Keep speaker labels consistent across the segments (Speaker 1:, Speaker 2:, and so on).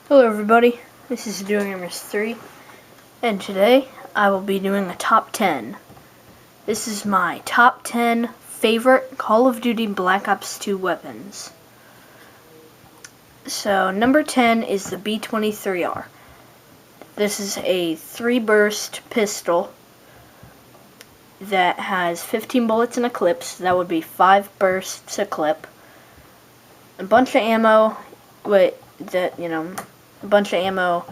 Speaker 1: Hello everybody, this is Doing Gamers 3, and today I will be doing a top 10. This is my top 10 favorite Call of Duty Black Ops 2 weapons. So, number 10 is the B-23R. This is a 3-burst pistol that has 15 bullets in a clip, so that would be 5 bursts a clip. A bunch of ammo, a bunch of ammo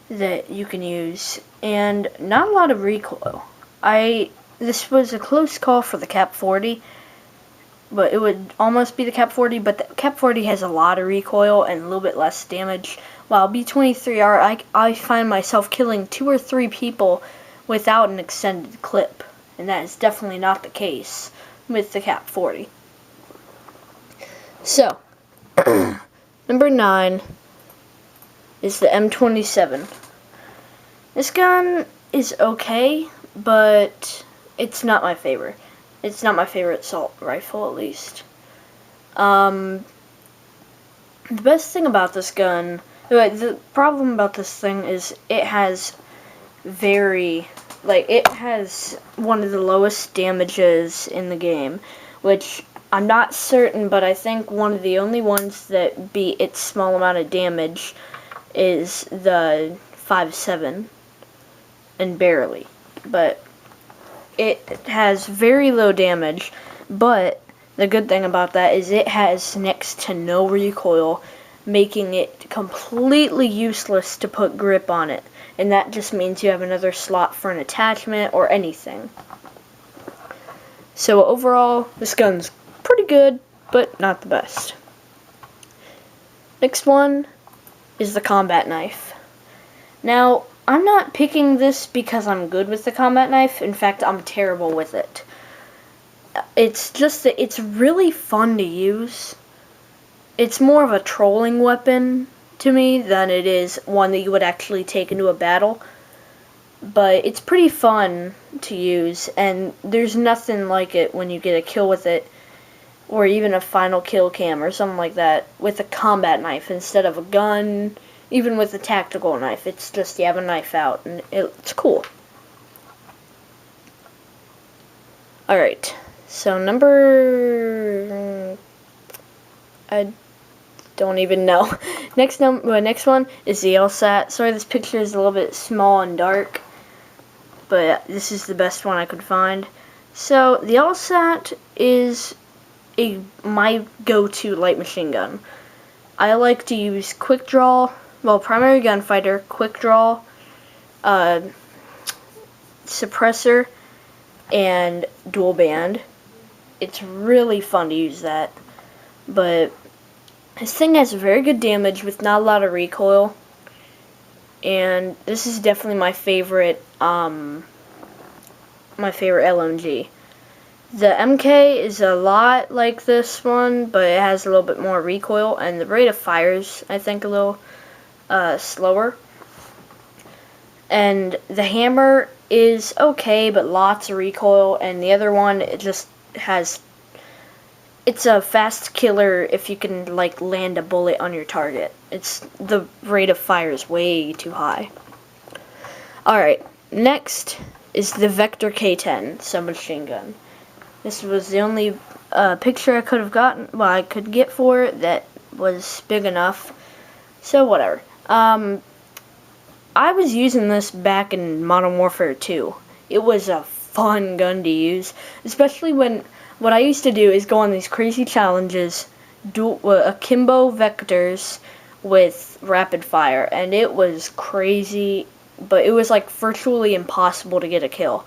Speaker 1: that you can use, and not a lot of recoil. This was a close call for the Cap 40, but it would almost be the Cap 40, but the Cap 40 has a lot of recoil and a little bit less damage, while B-23R, I find myself killing 2 or 3 people without an extended clip, and that is definitely not the case with the Cap 40. So, number 9 is the M27. This gun is okay, but it's not my favorite. It's not my favorite assault rifle, at least. The best thing about this gun, the problem about this thing is it has it has one of the lowest damages in the game, which I'm not certain, but I think one of the only ones that beat its small amount of damage is the 5.7, and barely. But it has very low damage, but the good thing about that is it has next to no recoil, making it completely useless to put grip on it, and that just means you have another slot for an attachment or anything. So overall, this gun's pretty good, but not the best. Next one is the combat knife. Now, I'm not picking this because I'm good with the combat knife. In fact, I'm terrible with it. It's just that it's really fun to use. It's more of a trolling weapon to me than it is one that you would actually take into a battle. But it's pretty fun to use, and there's nothing like it when you get a kill with it, or even a final kill cam or something like that, with a combat knife instead of a gun, even with a tactical knife. It's just you have a knife out, and it's cool. Alright, so I don't even know. Next one is the LSAT. Sorry, this picture is a little bit small and dark, but this is the best one I could find. So, the LSAT is my go-to light machine gun. I like to use quick draw, primary gunfighter, quick draw, suppressor, and dual band. It's really fun to use that, but this thing has very good damage with not a lot of recoil, and this is definitely my favorite LMG. The MK is a lot like this one, but it has a little bit more recoil, and the rate of fire is, I think, a little slower. And the hammer is okay, but lots of recoil, and the other one, it's a fast killer if you can, land a bullet on your target. The rate of fire is way too high. Alright, next is the Vector K10 submachine gun. This was the only picture I could get for it that was big enough. So whatever. I was using this back in Modern Warfare 2. It was a fun gun to use, especially when what I used to do is go on these crazy challenges, akimbo vectors with rapid fire, and it was crazy, but it was virtually impossible to get a kill.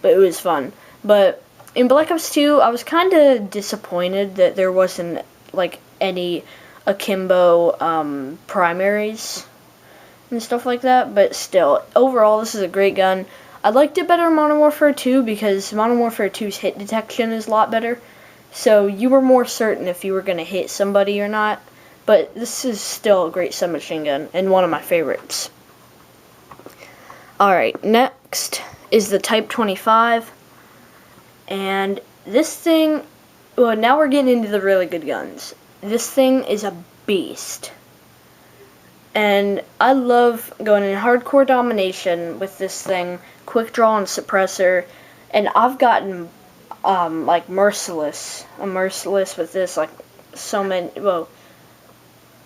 Speaker 1: But it was fun. But in Black Ops 2, I was kind of disappointed that there wasn't, any akimbo primaries and stuff like that, but still, overall, this is a great gun. I liked it better in Modern Warfare 2 because Modern Warfare 2's hit detection is a lot better, so you were more certain if you were going to hit somebody or not, but this is still a great submachine gun, and one of my favorites. Alright, next is the Type 25. And this thing, now we're getting into the really good guns. This thing is a beast. And I love going in hardcore domination with this thing, quick draw and suppressor, and I've gotten like merciless. I'm merciless with this, like so many. Well,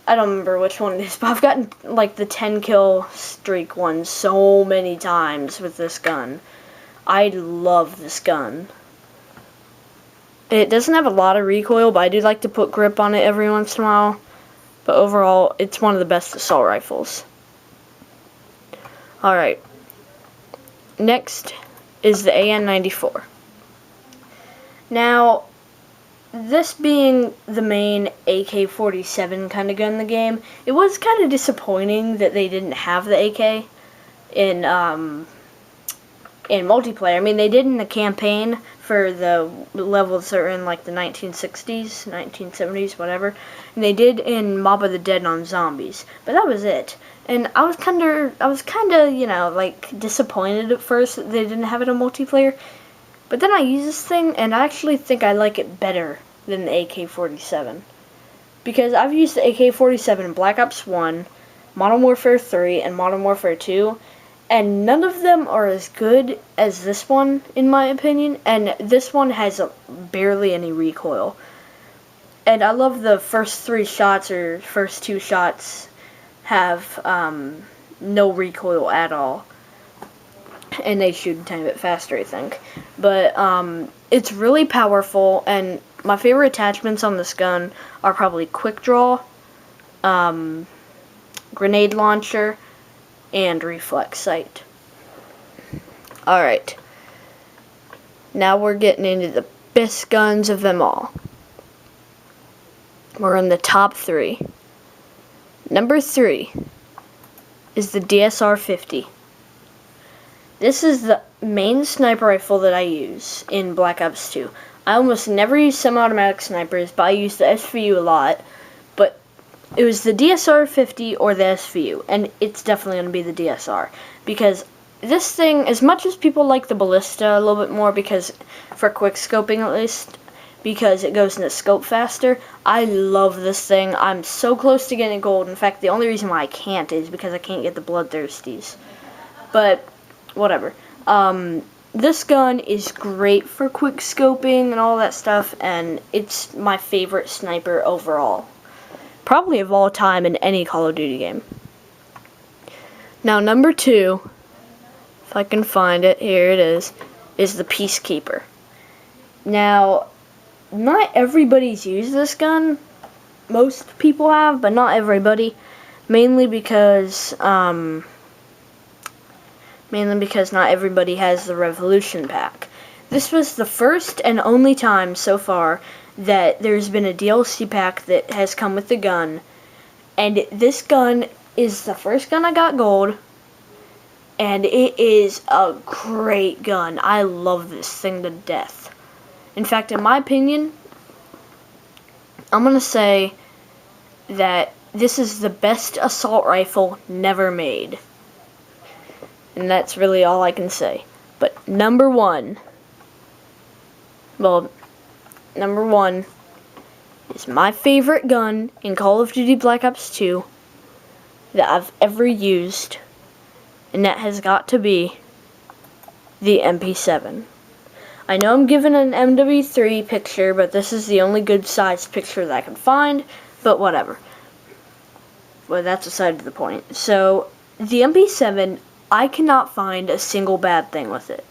Speaker 1: I don't remember which one it is, but I've gotten like the 10 kill streak one so many times with this gun. I love this gun. It doesn't have a lot of recoil, but I do like to put grip on it every once in a while. But overall, it's one of the best assault rifles. Alright. Next is the AN-94. Now, this being the main AK-47 kind of gun in the game, it was kind of disappointing that they didn't have the AK in multiplayer. I mean, they did in the campaign for the levels that are in like the 1960s, 1970s, whatever. And they did in Mob of the Dead on zombies, but that was it. And I was kind of, you know, like disappointed at first that they didn't have it in multiplayer. But then I use this thing, and I actually think I like it better than the AK-47. Because I've used the AK-47 in Black Ops 1, Modern Warfare 3, and Modern Warfare 2, and none of them are as good as this one, in my opinion, and this one has barely any recoil. And I love the first 3 shots, or first 2 shots, have no recoil at all. And they shoot a tiny bit faster, I think. But it's really powerful, and my favorite attachments on this gun are probably quick draw, grenade launcher, and reflex sight. Alright. Now we're getting into the best guns of them all. We're in the top 3. Number 3 is the DSR-50. This is the main sniper rifle that I use in Black Ops 2. I almost never use semi-automatic snipers, but I use the SVU a lot. But it was the DSR-50 or the SVU, and it's definitely going to be the DSR. Because this thing, as much as people like the Ballista a little bit more, because for quick scoping at least, because it goes into scope faster, I love this thing. I'm so close to getting gold. In fact, the only reason why I can't is because I can't get the Bloodthirsties. But whatever. This gun is great for quick scoping and all that stuff, and it's my favorite sniper overall. Probably of all time in any Call of Duty game. Now, number 2, if I can find it, here it is the Peacekeeper. Now, not everybody's used this gun. Most people have, but not everybody. Mainly because not everybody has the Revolution Pack. This was the first and only time so far that there's been a DLC pack that has come with the gun. And this gun is the first gun I got gold. And it is a great gun. I love this thing to death. In fact, in my opinion, I'm going to say that this is the best assault rifle never made. And that's really all I can say. But number 1 is my favorite gun in Call of Duty Black Ops 2 that I've ever used. And that has got to be the MP7. I know I'm giving an MW3 picture, but this is the only good sized picture that I can find, but whatever. Well, that's aside to the point. So, the MP7, I cannot find a single bad thing with it.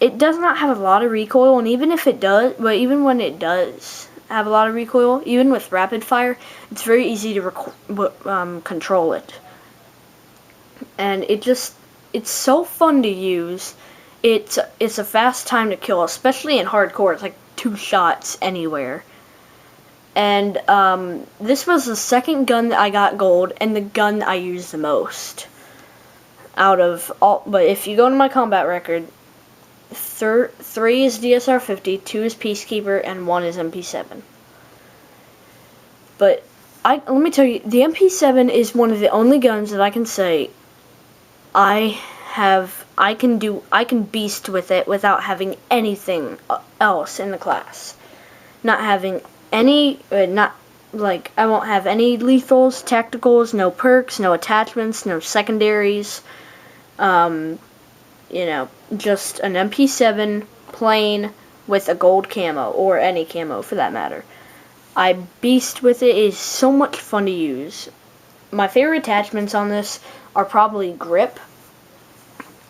Speaker 1: It does not have a lot of recoil, and even if it does, but even when it does have a lot of recoil, even with rapid fire, it's very easy to control it. And it's so fun to use. It's a fast time to kill, especially in hardcore. It's like 2 shots anywhere. And this was the second gun that I got gold, and the gun I used the most. Out of all, but if you go to my combat record, 3 is DSR-50, 2 is Peacekeeper, and 1 is MP7. But let me tell you, the MP7 is one of the only guns that I can say I can beast with it without having anything else in the class. Not having any, like, I won't have any lethals, tacticals, no perks, no attachments, no secondaries. Just an MP7 plain with a gold camo, or any camo for that matter. I beast with it. It is so much fun to use. My favorite attachments on this are probably grip,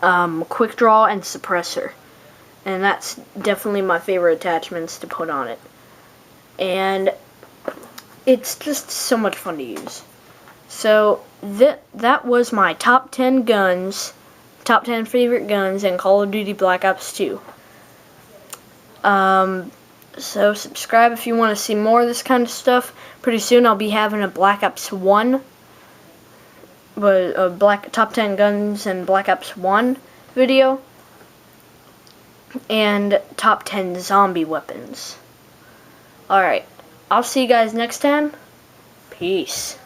Speaker 1: quick draw, and suppressor. And that's definitely my favorite attachments to put on it. And it's just so much fun to use. So that was my top 10 guns, top 10 favorite guns in Call of Duty Black Ops 2. So subscribe if you want to see more of this kind of stuff. Pretty soon I'll be having a Black Ops 1, top 10 guns in Black Ops 1 video, and top 10 zombie weapons. Alright, I'll see you guys next time. Peace.